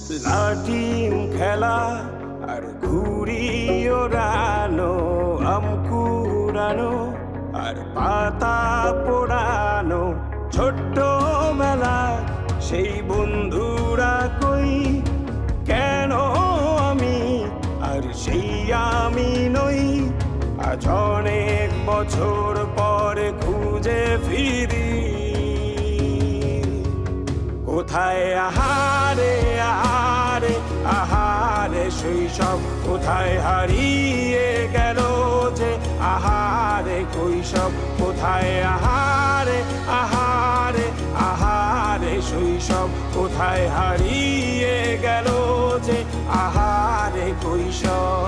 লাটিম খেলা আর ঘুড়ি ওড়ানো, আম কুড়ানো আর পাতা পোড়ানো, ছোট্ট বেলা সেই বন্ধুরা কই, কেন আমি আর সেই আমি নই। আজ অনেক বছর পরে খুঁজে ফিরি, কোথায় আহারে আহারে আহারে শৈশব, কোথায় হারিয়ে গেল যে আহারে কৈশব, কোথায় আহারে আহারে আহারে শৈশব, কোথায় হারিয়ে গেল যে আহারে কৈশব।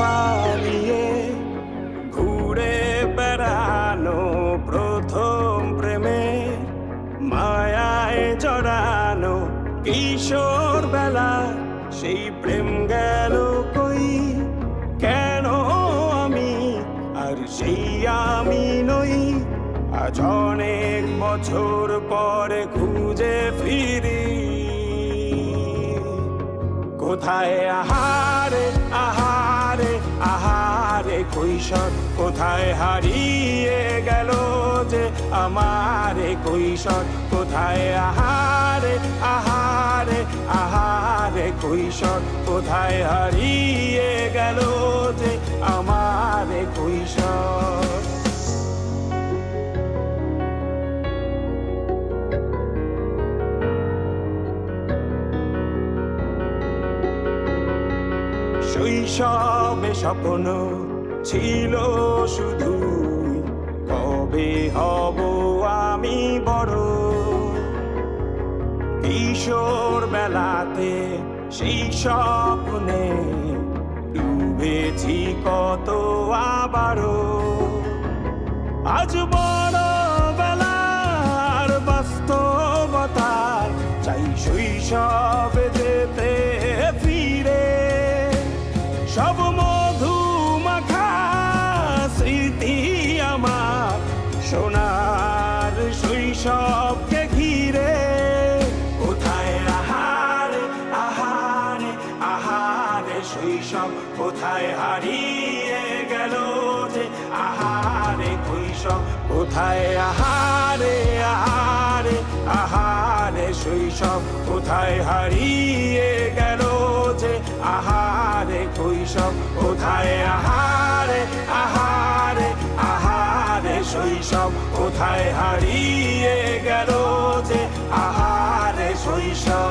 পালিয়ে ঘুরে বেড়ানো, প্রথম প্রেমে মায়ায় জড়ানো, কিশোর বেলা সেই প্রেম গেল কই, কেন আমি আর সেই আমি নই। আজ অনেক বছর পরে খুঁজে ফিরি, কোথায় আহারে আহারে আহারে কৈশোর, কোথায় হারিয়ে গেল যে আমারে কৈশোর, কোথায় আহারে আহারে আহারে কৈশোর, কোথায় হারিয়ে গেল যে আমারে কৈশোর। শৈশবে স্বপ্ন ছিল শুধু, কবে হব আমি বড়। কিশোর বেলাতে সেই স্বপ্নে ডুবেছি কত আবারও, আজ বড় বেলার বাস্তবতার চাই শৈশবে যেতে ফিরে। সব মধু মাখা স্মৃতি আমার সোনার শৈশবকে ঘিরে, কোথায় আহারে আহারে আহারে শৈশব, কোথায় হারিয়ে গেল যে আহারে কৈশব, কোথায় আহারে আহারে আহারে শৈশব, কোথায় হারিয়ে গেল যে আহারে কৈশব, কোথায় আহারে আহারে আহারে শৈশব, কোথায় হারিয়ে গেল যে আহারে শৈশব।